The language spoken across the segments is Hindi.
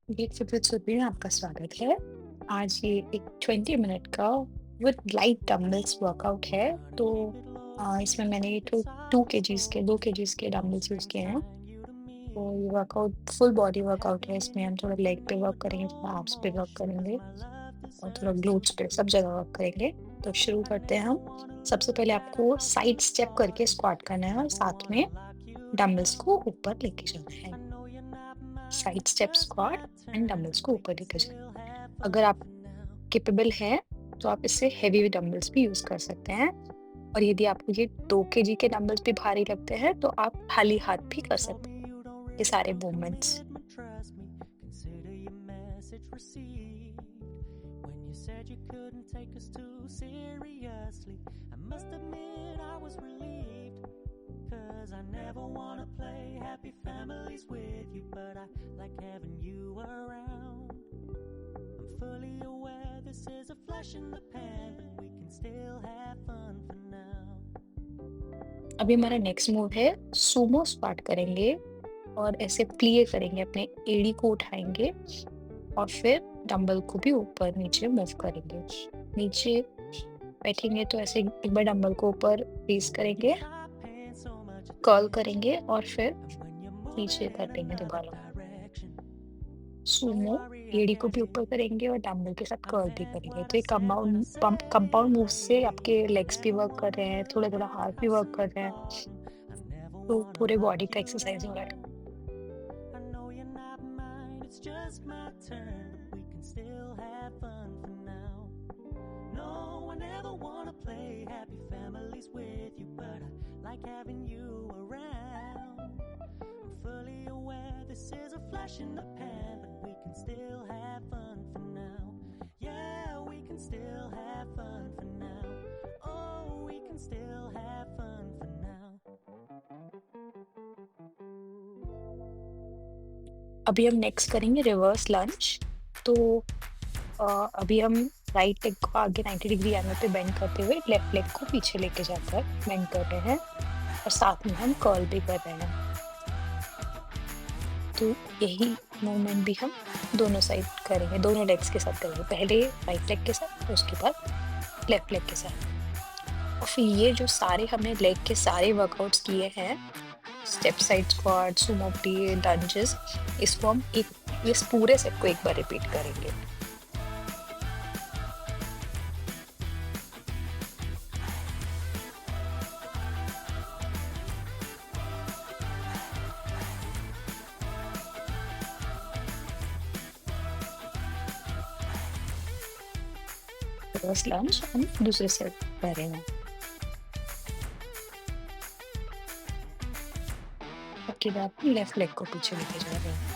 गेट से फिर में आपका स्वागत है। आज ये एक 20 मिनट का विद लाइट डंबल्स वर्कआउट है। तो इसमें मैंने तो 2 केजीज़ के डंबल्स यूज़ किए हैं। तो ये वर्कआउट फुल बॉडी वर्कआउट है। इसमें हम थोड़ा लेग पे वर्क करेंगे, थोड़ा एब्स पे वर्क करेंगे और थोड़ा ग्लूट्स पे, सब जगह वर्क करेंगे। तो शुरू करते हैं हम। सबसे पहले आपको साइड स्टेप करके स्क्वाट करना है और साथ में डंबल्स को ऊपर लेके जाना है। Side step squat and dumbbells को ऊपर लेके जाना है। अगर आप कैपेबल हैं, तो आप इससे हेवी डंबल्स भी यूज़ कर सकते हैं। और यदि आपको ये 2 केजी के डंबल्स भी भारी लगते हैं, तो आप खाली हाथ भी कर सकते हैं ये सारे movements. Cause I never wanna play happy families with you, but I like having you around. I'm fully aware this is a flash in the pan, but we can still have fun for now. अभी हमारा नेक्स्ट मूव है सूमो स्क्वाट करेंगे और ऐसे प्लिए करेंगे, अपने एड़ी को उठाएँगे और फिर डंबल को भी ऊपर-नीचे मूव करेंगे। नीचे बैठेंगे तो ऐसे एक बार डंबल को ऊपर रेज़ करेंगे, कर्ल करेंगे और फिर नीचे कर देंगे दोबारा। सूमो एड़ी को भी ऊपर करेंगे और डंबल के साथ कर्ल भी करेंगे। तो ये कंपाउंड मूव से आपके लेग्स भी वर्क कर रहे हैं, थोड़ा-थोड़ा हाथ भी वर्क कर रहे हैं। तो पूरे बॉडी का एक्सरसाइज हो रहा है। I know you're not mine, it's just my turn, but we can still have fun for now. No, I never wanna play happy families with you, but I like having you around. I'm fully aware this is a flash in the pan, but we can still have fun for now. Yeah, we can still have fun for now. Oh, we can still have fun for now. अभी हम नेक्स्ट करेंगे रिवर्स लंज। तो अभी हम राइट लेग को आगे 90 डिग्री एंगल पे बेंड करते हुए लेफ्ट लेग को पीछे लेके जाकर बेंड कर रहे हैं और साथ में हम कर्ल भी कर रहे हैं। तो यही मूवमेंट भी हम दोनों साइड करेंगे, दोनों लेग्स के साथ करेंगे। पहले राइट लेग के साथ, फिर उसके बाद लेफ्ट लेग के साथ। और फिर ये जो सारे हमने लेग के सारे वर्कआउट्स किए हैं, step side squat, Sumo plea, lunges, इसको हम इस पूरे सेट को एक बार रिपीट करेंगे। रिवर्स लंज हम दूसरे सेट कर रहे हैं। उसके बाद लेफ्ट लेग को पीछे लेके जा रहे हैं।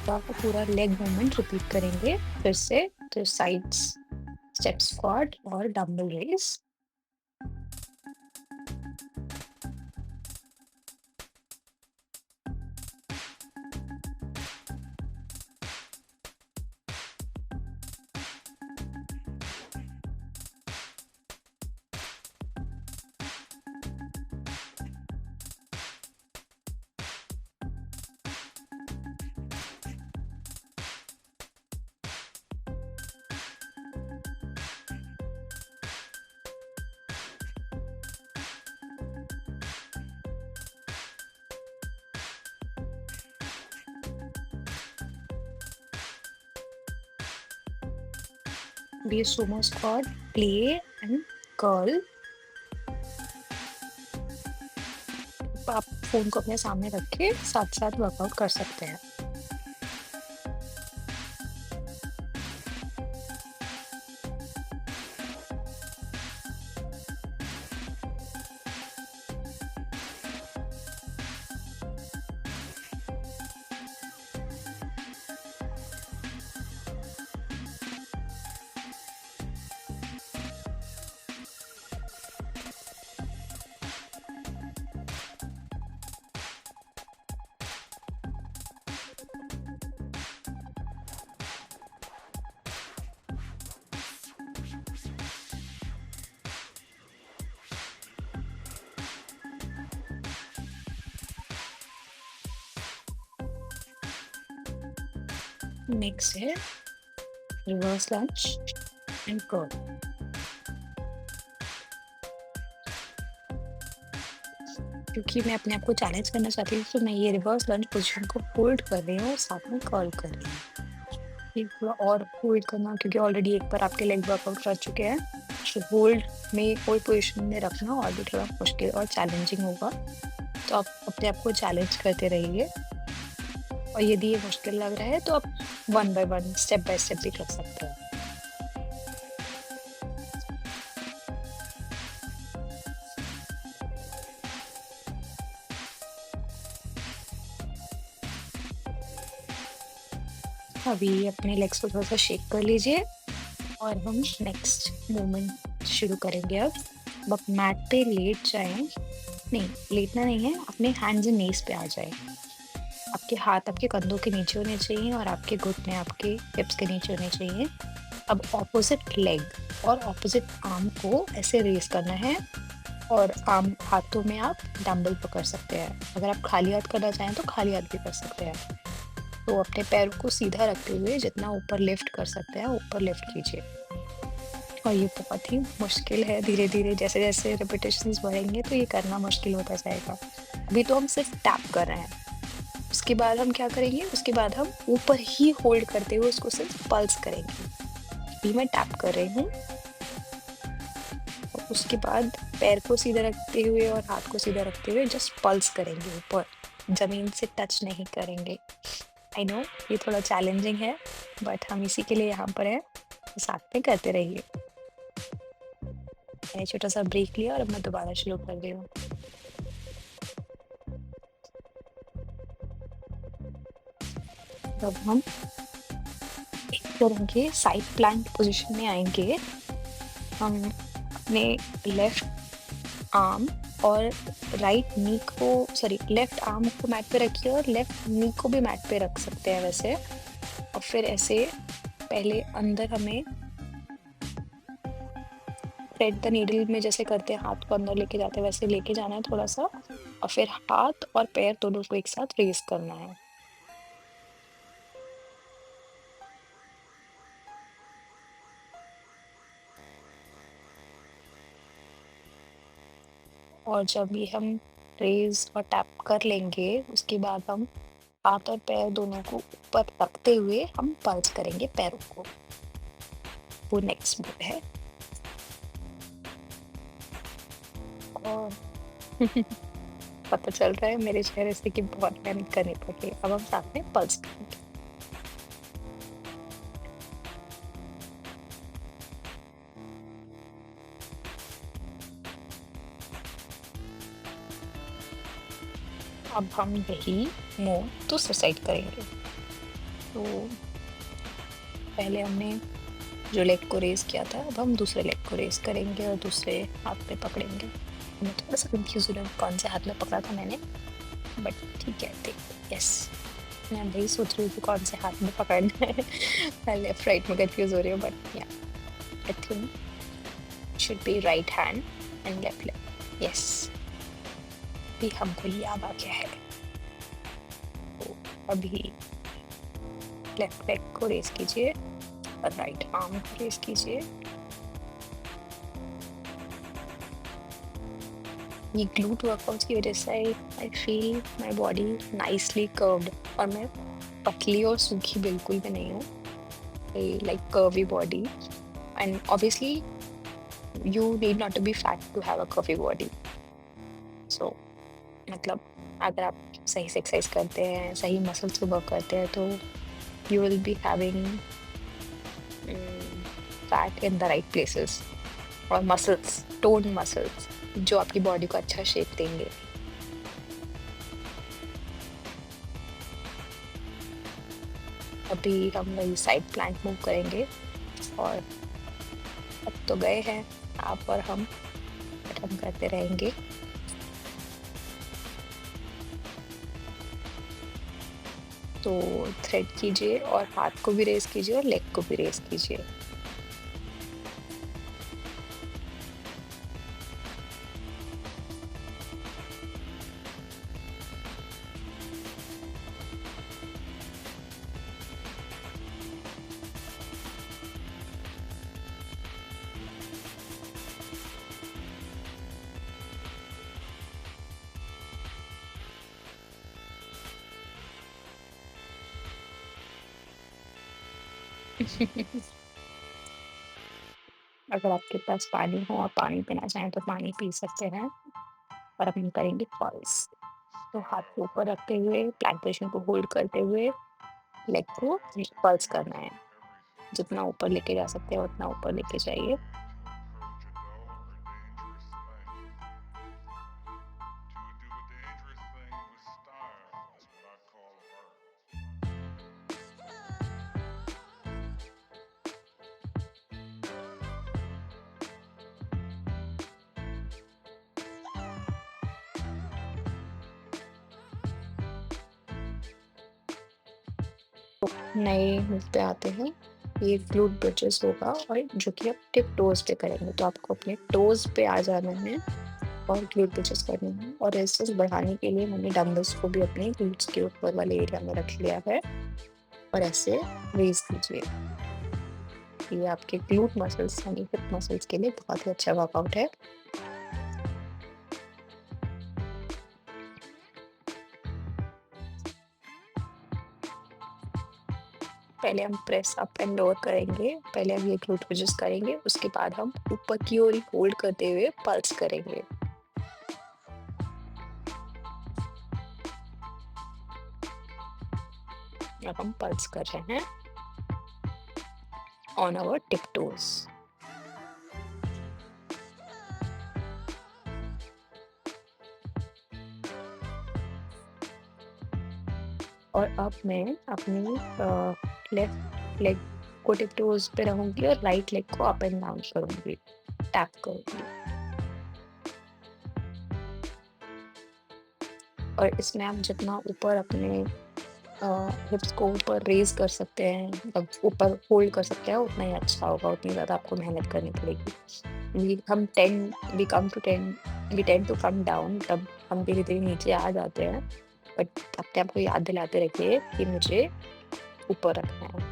तो आपको पूरा लेग मूवमेंट रिपीट करेंगे फिर से। तो साइड्स स्टेप स्क्वाट और डंबल रेज। बी sumo squat, plie and curl. आप फोन को अपने सामने रख के साथ साथ वर्कआउट कर सकते हैं। नेक्स्ट है रिवर्स लंज एंड कर्ल। क्योंकि मैं अपने आप को चैलेंज करना चाहती हूँ, तो मैं ये रिवर्स लंज पोजीशन को होल्ड कर रही हूँ और साथ में कर्ल कर रही हूँ। ये थोड़ा और होल्ड करना, क्योंकि ऑलरेडी एक बार आपके लेग वर्कआउट कर चुके हैं, तो होल्ड में कोई पोजीशन में रखना और भी थोड़ा मुश्किल और चैलेंजिंग होगा। तो आप अपने आप को चैलेंज करते रहिए, और यदि ये मुश्किल लग रहा है तो आप 1 बाय 1 स्टेप बाय स्टेप भी कर सकते हैं। अभी अपने लेग्स को थोड़ा-सा शेक कर लीजिए और हम नेक्स्ट मूवमेंट शुरू करेंगे अब। आप मैट पे लेट जाएँ, नहीं, लेटना नहीं है, अपने हैंड्स एंड नीज़ पे आ जाएँ। आपके हाथ आपके कंधों के नीचे होने चाहिए और आपके घुटने आपके हिप्स के नीचे होने चाहिए। अब ऑपोज़िट लेग और ऑपोज़िट आर्म को ऐसे रेज़ करना है, और आर्म हाथों में आप डंबल पकड़ सकते हैं। अगर आप खाली हाथ करना चाहें तो खाली हाथ भी कर सकते हैं। तो अपने पैरों को सीधा रखते हुए जितना ऊपर लिफ्ट कर सकते हैं, ऊपर लिफ्ट कीजिए। और ये बहुत ही मुश्किल है, धीरे-धीरे जैसे-जैसे रिपिटेशंस बढ़ेंगे तो ये करना मुश्किल होता जाएगा। अभी तो हम सिर्फ टैप कर रहे हैं। उसके बाद हम क्या करेंगे, उसके बाद हम ऊपर ही होल्ड करते हुए उसको सिर्फ पल्स करेंगे। अभी मैं टैप कर रही हूँ, और उसके बाद पैर को सीधा रखते हुए और हाथ को सीधा रखते हुए जस्ट पल्स करेंगे ऊपर, ज़मीन से टच नहीं करेंगे। आई नो ये थोड़ा चैलेंजिंग है, बट हम इसी के लिए यहाँ पर हैं, तो साथ में करते रहिए। मैंने छोटा-सा ब्रेक लिया और अब मैं दोबारा शुरू कर रही हूँ। अब हम एक करेंगे, साइड प्लैंक पोज़ीशन में आएँगे। हम अपने लेफ्ट आर्म और राइट नी को, सॉरी, लेफ्ट आर्म को मैट पे रखिए और लेफ्ट नी को भी मैट पे रख सकते हैं वैसे। और फिर ऐसे पहले अंदर हमें थ्रेड द नीडल में जैसे करते हैं, हाथ को अंदर लेके जाते हैं, वैसे लेके जाना है थोड़ा-सा, और फिर हाथ और पैर दोनों को एक साथ रेज़ करना है। और जब ये हम रेज़ और टैप कर लेंगे, उसके बाद हम हाथ और पैर दोनों को ऊपर रखते हुए हम पल्स करेंगे पैरों को। वो नेक्स्ट मूव है। और पता चल रहा है मेरे चेहरे से कि बहुत मेहनत करनी पड़ी। अब हम साथ में पल्स करेंगे। अब हम यही मूव दूसरी साइड करेंगे। तो पहले हमने जो लेग को रेज़ किया था, अब हम दूसरे लेग को रेज़ करेंगे और दूसरे हाथ में पकड़ेंगे। मैं थोड़ा-सा कन्फ्यूज़ हो रही हूँ कौन से हाथ में पकड़ा था मैंने, बट ठीक है, देखते, यस। मैं वही सोच रही हूँ कि कौन से हाथ में पकड़ना है। मैं लेफ्ट राइट में कन्फ्यूज़ हो रही हूँ, बट या I think should be right hand and left leg, yes. अभी हमको याद आ गया है। तो अभी लेफ्ट लेग को रेज़ कीजिए और राइट आर्म को रेज़ कीजिए। ये ग्लूट वर्कआउट्स की वजह से I feel my body nicely curved, और मैं पतली और सूखी बिल्कुल भी नहीं हूँ। I like curvy body, and obviously you need not to be fat to have a curvy body. So मतलब अगर आप सही से एक्सरसाइज करते हैं, सही मसल्स को वर्क करते हैं, तो you will be having fat in the right places, और मसल्स, टोन्ड मसल्स, जो आपकी बॉडी को अच्छा शेप देंगे। अभी हम वही साइड प्लैंक मूव करेंगे, और अब तो गए हैं आप और हम, बट हम करते रहेंगे। तो थ्रेड कीजिए और हाथ को भी रेज़ कीजिए और लेग को भी रेज़ कीजिए। अगर आपके पास पानी हो और पानी पीना चाहें तो पानी पी सकते हैं और अब हम करेंगे पल्स। तो हाथ को ऊपर रखते हुए प्लैंक पोजीशन को होल्ड करते हुए लेग को पल्स करना है। जितना ऊपर लेके जा सकते हैं उतना ऊपर लेके जाइए। नए मूव पे आते हैं। ये ग्लूट ब्रिजेस होगा और जो कि आप टिप टोज पे करेंगे, तो आपको अपने टोज पे आ जाना है और ग्लूट ब्रिजेस करने हैं। और रेजिस्टेंस बढ़ाने के लिए मैंने डंबल्स को भी अपने ग्लूट्स के ऊपर वाले एरिया में रख लिया है और ऐसे रेज कीजिए। ये आपके ग्लूट मसल्स यानी हिप मसल्स के लिए बहुत ही अच्छा वर्कआउट है। पहले हम प्रेस अप एंड लोअर करेंगे। पहले हम ये ग्लूट ब्रिजेस करेंगे, उसके बाद हम ऊपर की ओर ही होल्ड करते हुए पल्स करेंगे। अब हम पल्स कर रहे हैं ऑन आवर टिप टोज। और अब मैं अपनी लेफ्ट लेग को टिप टोज पे रहूंगी और राइट लेग को अप एंड डाउन करूंगी, टैप करूंगी। और इसमें आप जितना ऊपर अपने हिप्स को ऊपर रेज कर सकते हैं, मतलब ऊपर होल्ड कर सकते हैं, उतना ही अच्छा होगा, उतनी ज़्यादा आपको मेहनत करनी पड़ेगी। We come to 10 we tend to come down, तब हम धीरे-धीरे नीचे आ जाते हैं। बट अपने आप को याद दिलाते रखिए कि मुझे ऊपर रखना है।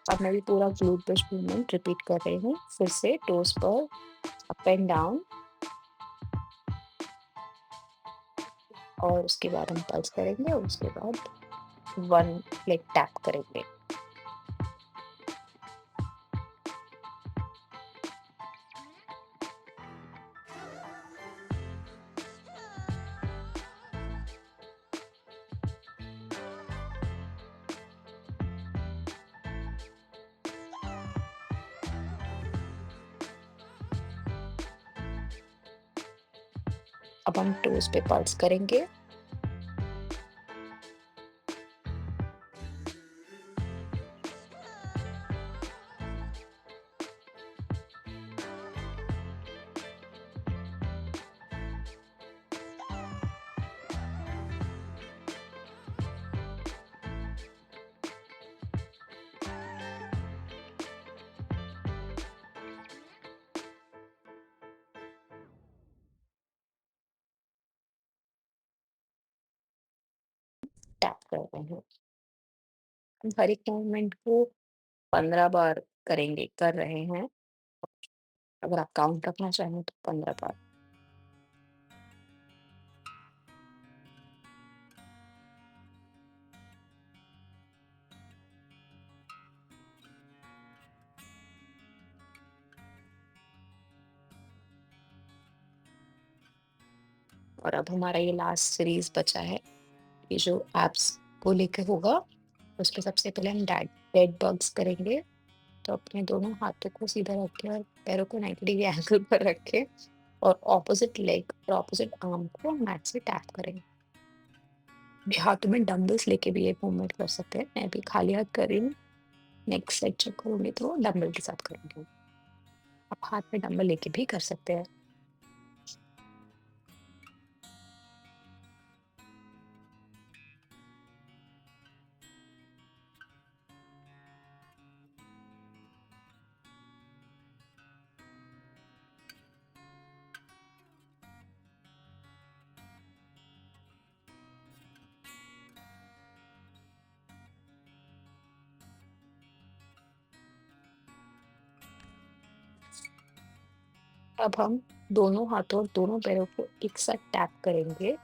अब मैं भी पूरा ग्लूट ब्रिज मूवमेंट रिपीट कर रही हूँ। फिर से टोes पर अप एंड डाउन और उसके बाद हम पल्स करेंगे और उसके बाद 1 लेग टैप करेंगे। अब हम टोes पे पल्स करेंगे। टैप कर रहे हैं। हम हर एक मूवमेंट को 15 बार कर रहे हैं। अगर आप काउंट रखना चाहें तो 15 बार। और अब हमारा ये लास्ट सीरीज बचा है, ये जो एब्स को लेके होगा। उसपे सबसे पहले हम डेड बग्स करेंगे। तो अपने दोनों हाथों को सीधा रख के और पैरों को 90 डिग्री एंगल पर रख के और ऑपोजिट लेग और ऑपोजिट आर्म को मैट से टैप करेंगे। हाथों में डंबल्स लेके भी ये मूवमेंट कर सकते हैं। मैं भी खाली हाथ कर रही हूँ। नेक्स्ट सेट जब करूँगी तो डंबल के साथ करूँगी। आप हाथ में डंबल लेके भी कर सकते हैं। अब हम दोनों हाथों और दोनों पैरों को एक साथ टैप करेंगे।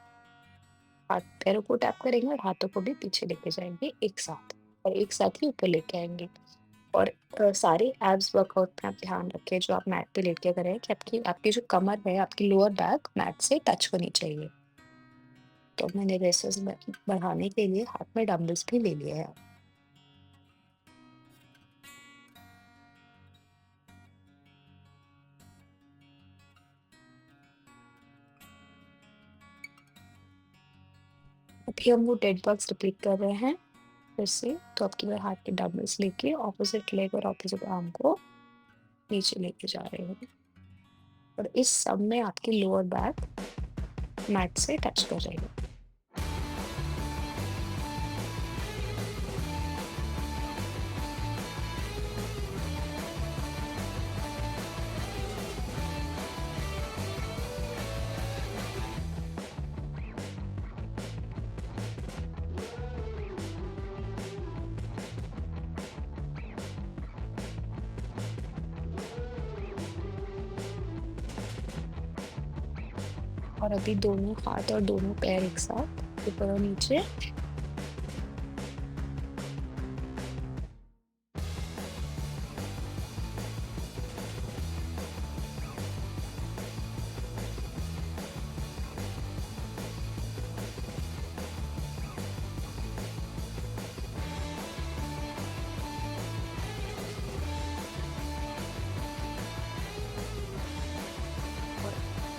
हाथ पैरों को टैप करेंगे और हाथों को भी पीछे लेके जाएँगे एक साथ और एक साथ ही ऊपर लेके आएँगे। और सारे एब्स वर्कआउट में आप ध्यान रखें जो आप मैट पे लेट के करें कि आपकी आपकी जो कमर है, आपकी लोअर बैक मैट से टच होनी चाहिए। तो मैंने रेसिस में बढ़ाने के लिए हाथ में डंबल्स भी ले लिए हैं। अभी हम वो 10 बक्स रिपीट कर रहे हैं फिर से। तो आपकी बार हाथ के डंबल्स लेके ऑपोज़िट लेग और ऑपोज़िट आर्म को नीचे लेके जा रहे हैं और इस सब में आपकी लोअर बैक मैट से टच कर रही है। और अभी दोनों हाथ और दोनों पैर एक साथ ऊपर और नीचे।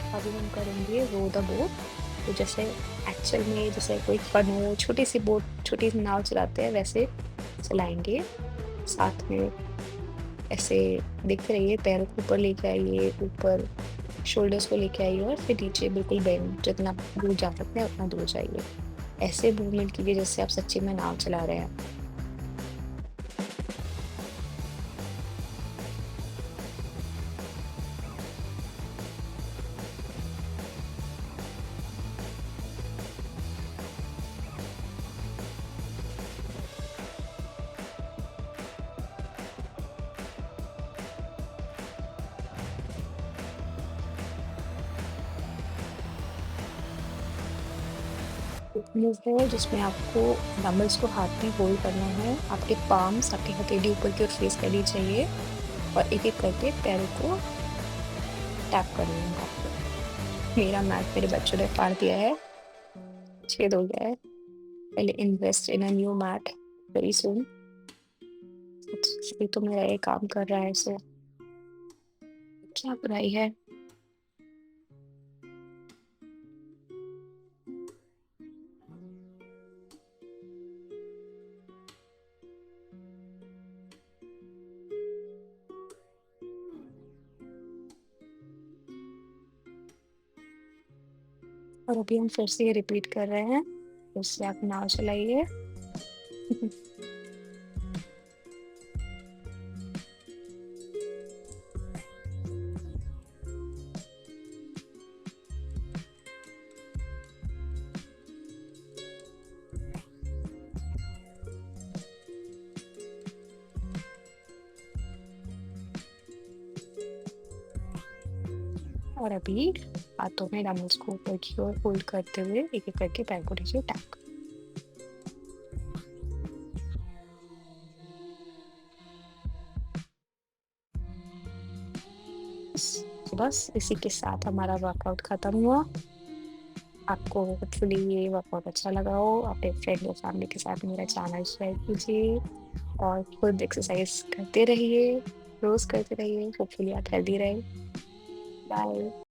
और अभी हम करेंगे रो द बोट। तो जैसे एक्चुअल में जैसे कोई कनू छोटी-सी बोट, छोटी-सी नाव चलाते हैं वैसे चलाएँगे। साथ में ऐसे दिख रही है, पैरों को ऊपर लेके आइए, ऊपर शोल्डर्स को लेके आइए और फिर नीचे बिल्कुल बेंड जितना दूर जा सकते हैं उतना दूर जाइए। ऐसे मूवमेंट कीजिए जैसे आप सच्ची में नाव चला रहे हैं। एक मूव है जिसमें आपको डंबल्स को हाथ में होल्ड करना है। आपके पाम्स, आपकी हथेली ऊपर की ओर फेस करनी चाहिए और एक-एक करके पैरों को टैप करना है आपको। मेरा मैट मेरे बच्चों ने फाड़ दिया है, छेद हो गया है। I'll invest in a new mat very soon। ये तो मेरा ये काम कर रहा है सो क्या बुराई है। और अभी हम फिर से ये रिपीट कर रहे हैं। फिर से आप नाव चलाइए। और अभी हाथों में डंबल्स को ऊपर की ओर होल्ड करते हुए एक-एक करके पैर को नीचे टैप। तो बस इसी के साथ हमारा वर्कआउट खत्म हुआ। आपको होपफुली ये वर्कआउट अच्छा लगा हो। अपने फ्रेंड और फैमिली के साथ मेरा चैनल शेयर कीजिए और खुद एक्सरसाइज करते रहिए, रोज़ करते रहिए। होपफुली आप हेल्दी रहें। बाय।